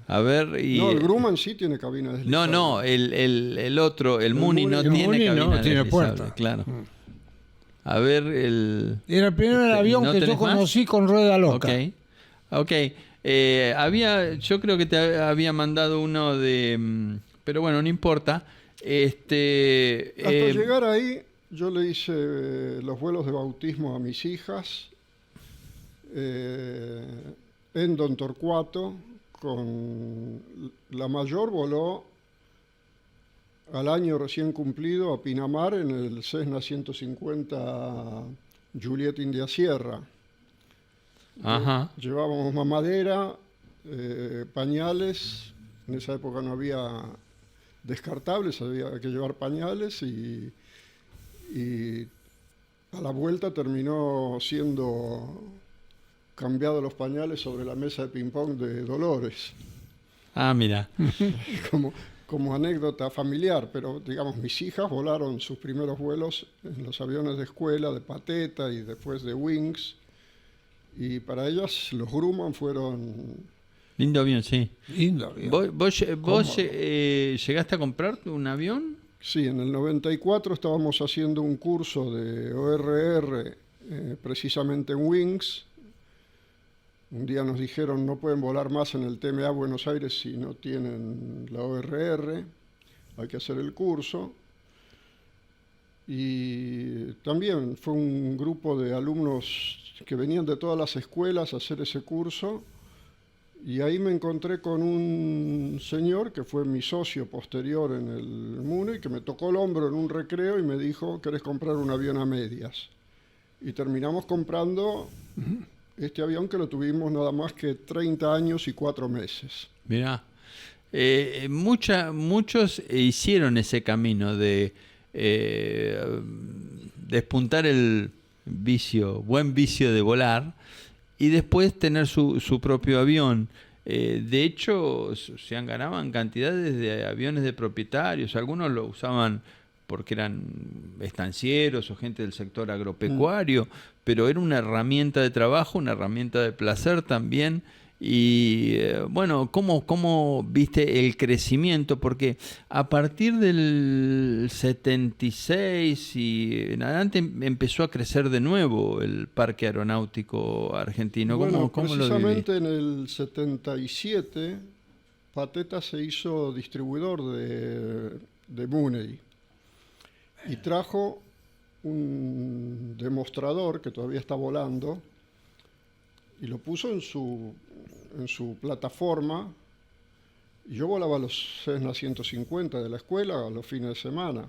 Speaker 2: A ver, y.
Speaker 4: No, el Grumman sí tiene cabina deslizable.
Speaker 2: No, el otro, el Muni no
Speaker 3: el
Speaker 2: tiene
Speaker 3: Muni
Speaker 2: cabina
Speaker 3: no tiene
Speaker 2: deslizable,
Speaker 3: puerta.
Speaker 2: claro. A ver,
Speaker 3: Era el primer avión
Speaker 2: ¿no
Speaker 3: que yo
Speaker 2: tenés más?
Speaker 3: conocí con rueda loca.
Speaker 2: Ok. Yo creo que te había mandado uno de. Pero bueno, no importa.
Speaker 4: Hasta llegar ahí, yo le hice los vuelos de bautismo a mis hijas en Don Torcuato. La mayor voló al año recién cumplido a Pinamar en el Cessna 150 Juliet India Sierra.
Speaker 2: Ajá.
Speaker 4: Llevábamos mamadera, pañales. En esa época no había descartables, había que llevar pañales y a la vuelta terminó siendo cambiado los pañales sobre la mesa de ping-pong de Dolores,
Speaker 2: Ah, mira.
Speaker 4: como anécdota familiar, pero digamos, mis hijas volaron sus primeros vuelos en los aviones de escuela, de pateta y después de Wings, y para ellas los Grumman fueron...
Speaker 2: Lindo avión, sí.
Speaker 3: Lindo avión.
Speaker 2: ¿Vos llegaste a comprar un avión?
Speaker 4: Sí, en el 94 estábamos haciendo un curso de ORR, precisamente en Wings. Un día nos dijeron no pueden volar más en el TMA Buenos Aires si no tienen la ORR, hay que hacer el curso. Y también fue un grupo de alumnos que venían de todas las escuelas a hacer ese curso. Y ahí me encontré con un señor que fue mi socio posterior en el MUNE, que me tocó el hombro en un recreo y me dijo, ¿querés comprar un avión a medias? Y terminamos comprando este avión que lo tuvimos nada más que 30 años y 4 meses.
Speaker 2: Mirá. Muchos hicieron ese camino de despuntar el buen vicio de volar y después tener su propio avión. De hecho, se ganaban cantidades de aviones de propietarios. Algunos lo usaban porque eran estancieros o gente del sector agropecuario, pero era una herramienta de trabajo, una herramienta de placer también. Y bueno, ¿cómo viste el crecimiento? Porque a partir del 76 y en adelante empezó a crecer de nuevo el parque aeronáutico argentino.
Speaker 4: Bueno,
Speaker 2: ¿Cómo lo
Speaker 4: precisamente en el 77, Pateta se hizo distribuidor de Mooney y trajo un demostrador que todavía está volando y lo puso en su plataforma. Y yo volaba los Cessna 150 de la escuela a los fines de semana.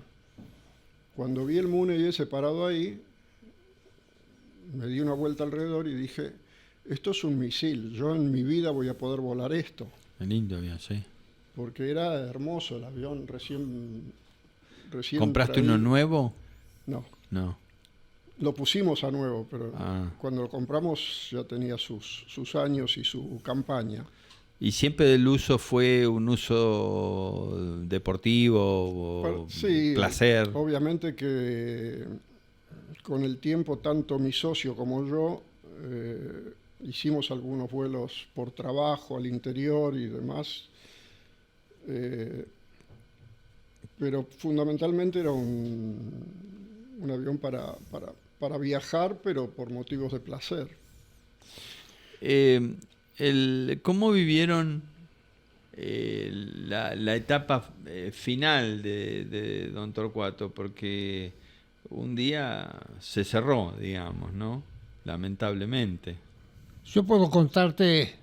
Speaker 4: Cuando vi el Mooney ese parado ahí, me di una vuelta alrededor y dije, esto es un misil, yo en mi vida voy a poder volar esto.
Speaker 2: Qué lindo avión, sí.
Speaker 4: Porque era hermoso el avión, recién
Speaker 2: ¿Compraste
Speaker 4: traído.
Speaker 2: uno nuevo?
Speaker 4: No. Lo pusimos a nuevo, pero cuando lo compramos ya tenía sus años y su campaña.
Speaker 2: ¿Y siempre el uso fue un uso deportivo o
Speaker 4: sí,
Speaker 2: placer?
Speaker 4: Obviamente que con el tiempo, tanto mi socio como yo hicimos algunos vuelos por trabajo al interior y demás. Pero fundamentalmente era un avión para viajar, pero por motivos de placer.
Speaker 2: ¿Cómo vivieron la etapa final de Don Torcuato? Porque un día se cerró, digamos, ¿no? Lamentablemente.
Speaker 3: Yo puedo contarte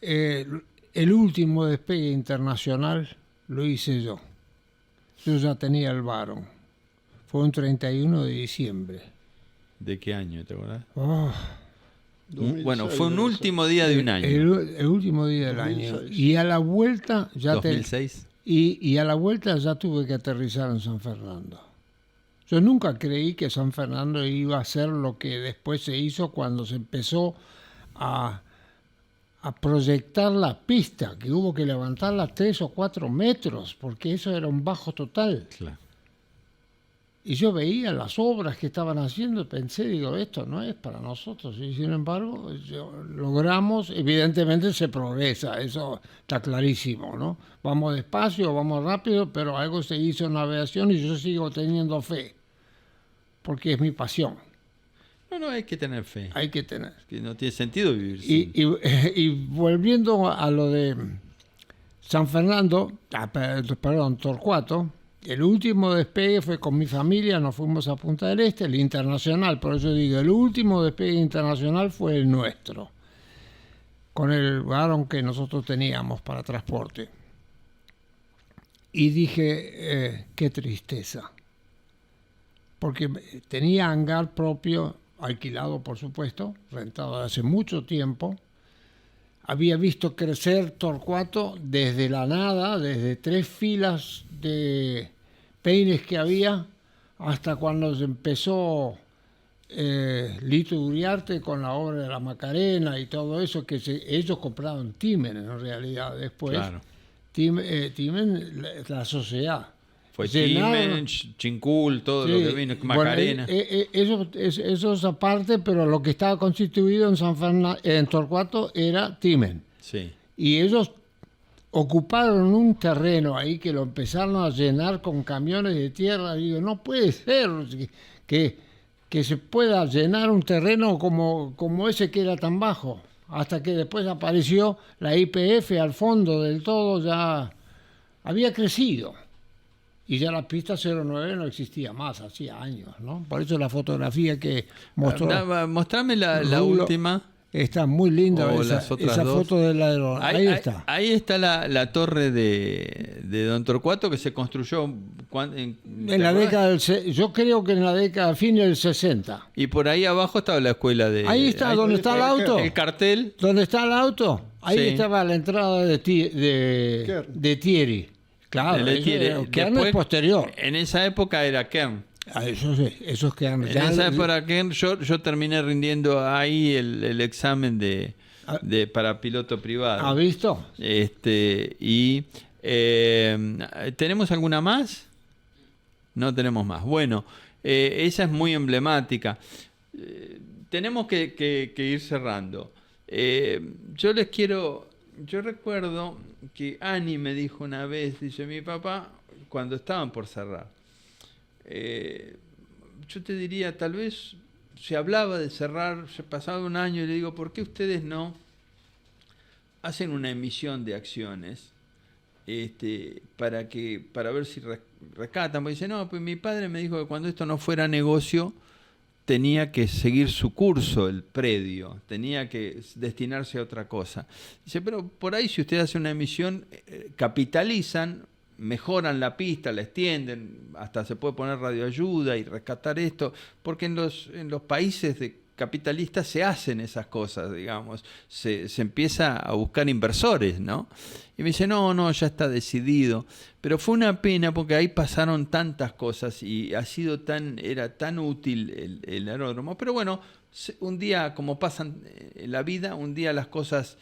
Speaker 3: el último despegue internacional lo hice yo. Yo ya tenía el Baron. Fue un 31 de diciembre.
Speaker 2: ¿De qué año, te acuerdas?
Speaker 4: 2006,
Speaker 2: Bueno, fue un último día de un año.
Speaker 3: El último día del
Speaker 4: 2006.
Speaker 3: año. Y a la vuelta ya
Speaker 2: 2006.
Speaker 3: y a la vuelta ya tuve que aterrizar en San Fernando. Yo nunca creí que San Fernando iba a ser lo que después se hizo cuando se empezó a proyectar la pista, que hubo que levantarla 3 o 4 metros, porque eso era un bajo total.
Speaker 2: Claro.
Speaker 3: Y yo veía las obras que estaban haciendo y pensé, digo, esto no es para nosotros. Y sin embargo, logramos, evidentemente se progresa, eso está clarísimo, ¿no? Vamos despacio, vamos rápido, pero algo se hizo en la aviación y yo sigo teniendo fe, porque es mi pasión.
Speaker 2: No, hay que tener fe.
Speaker 3: Hay que tener.
Speaker 2: Que no tiene sentido vivir sin.
Speaker 3: Y volviendo a lo de San Fernando, perdón, Torcuato, el último despegue fue con mi familia, nos fuimos a Punta del Este, el internacional, por eso digo, el último despegue internacional fue el nuestro, con el Baron que nosotros teníamos para transporte. Y dije, qué tristeza, porque tenía hangar propio, alquilado por supuesto, rentado hace mucho tiempo. Había visto crecer Torcuato desde la nada, desde 3 filas de peines que había, hasta cuando se empezó Lito Uriarte con la obra de la Macarena y todo eso, que ellos compraron Timen en realidad después. Claro. Timen, la sociedad.
Speaker 2: Fue Timen, Chincul, todo lo que vino, Macarena.
Speaker 3: Bueno, eso es aparte, pero lo que estaba constituido en Torcuato era Timen.
Speaker 2: Sí. Y
Speaker 3: ellos ocuparon un terreno ahí que lo empezaron a llenar con camiones de tierra. Y digo, no puede ser que se pueda llenar un terreno como ese que era tan bajo. Hasta que después apareció la YPF al fondo del todo, ya había crecido. Y ya la pista 09 no existía más, hacía años, ¿no? Por eso la fotografía que mostró...
Speaker 2: Mostrame la última.
Speaker 3: Está muy linda esa foto del aeroplano. Ahí está.
Speaker 2: Ahí está la torre de Don Torcuato que se construyó en
Speaker 3: la década yo creo que en la década, fin del 60.
Speaker 2: Y por ahí abajo estaba la escuela de...
Speaker 3: Ahí está, donde está el auto.
Speaker 2: El cartel.
Speaker 3: ¿Dónde está el auto? Ahí
Speaker 2: Sí.
Speaker 3: estaba la entrada
Speaker 4: Kern.
Speaker 3: de Thierry. Claro,
Speaker 2: El Lethierry.
Speaker 3: Kern
Speaker 2: Después,
Speaker 3: es posterior.
Speaker 2: En esa época era Kern.
Speaker 3: Eso sí, esos Kern.
Speaker 2: En esa época Kern, yo terminé rindiendo ahí el examen para piloto privado.
Speaker 3: ¿Ha visto?
Speaker 2: Y ¿tenemos alguna más? No tenemos más. Bueno, esa es muy emblemática. Tenemos que ir cerrando. Yo recuerdo que Ani me dijo una vez, dice mi papá, cuando estaban por cerrar, yo te diría, tal vez se hablaba de cerrar, se pasaba un año y le digo, ¿por qué ustedes no hacen una emisión de acciones para ver si rescatan? Porque dice, no, pues mi padre me dijo que cuando esto no fuera negocio tenía que seguir su curso el predio, tenía que destinarse a otra cosa. Dice, pero por ahí si usted hace una emisión, capitalizan, mejoran la pista, la extienden, hasta se puede poner radioayuda y rescatar esto, porque en los países capitalistas se hacen esas cosas, digamos, se empieza a buscar inversores, ¿no? Y me dice, no, ya está decidido. Pero fue una pena porque ahí pasaron tantas cosas y era tan útil el aeródromo. Pero bueno, un día, como pasan en la vida, un día las cosas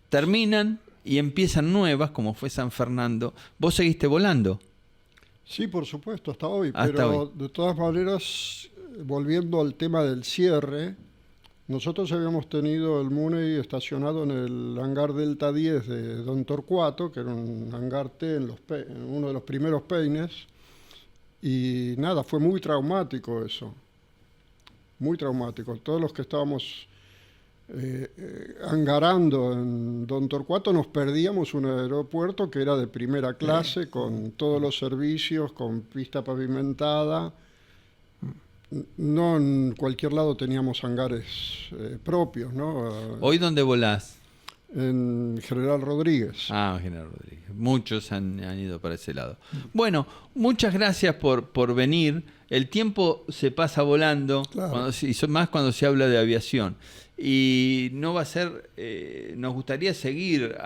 Speaker 2: terminan y empiezan nuevas, como fue San Fernando. ¿Vos seguiste volando?
Speaker 4: Sí, por supuesto, hasta hoy.
Speaker 2: Hasta
Speaker 4: pero
Speaker 2: hoy.
Speaker 4: De todas maneras, volviendo al tema del cierre, nosotros habíamos tenido el Mooney estacionado en el hangar Delta 10 de Don Torcuato, que era un hangar T en uno de los primeros peines, y nada, fue muy traumático eso, muy traumático. Todos los que estábamos hangarando en Don Torcuato nos perdíamos un aeropuerto que era de primera clase, con todos los servicios, con pista pavimentada. No en cualquier lado teníamos hangares propios, ¿no?
Speaker 2: ¿Hoy dónde volás?
Speaker 4: En General Rodríguez.
Speaker 2: General Rodríguez. Muchos han ido para ese lado. Bueno, muchas gracias por venir. El tiempo se pasa volando,
Speaker 4: Claro.
Speaker 2: más cuando se habla de aviación. Y no va a ser, nos gustaría seguir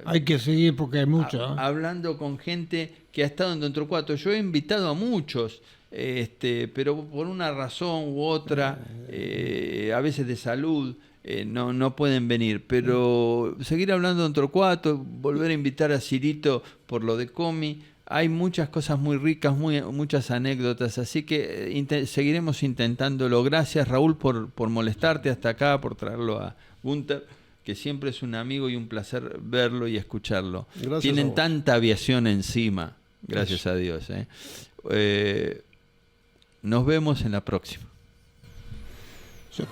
Speaker 3: Hay que seguir porque hay mucho.
Speaker 2: hablando con gente que ha estado en Don Torcuato. Yo he invitado a muchos, pero por una razón u otra, a veces de salud, no pueden venir. Pero seguir hablando de Don Torcuato, volver a invitar a Cirito por lo de Comi. Hay muchas cosas muy ricas, muchas anécdotas, así que seguiremos intentándolo. Gracias, Raúl, por molestarte hasta acá, por traerlo a Gunther, que siempre es un amigo y un placer verlo y escucharlo.
Speaker 4: Gracias a
Speaker 2: Tienen
Speaker 4: vos.
Speaker 2: tanta aviación encima, gracias a Dios. Nos vemos en la próxima.
Speaker 3: Sí.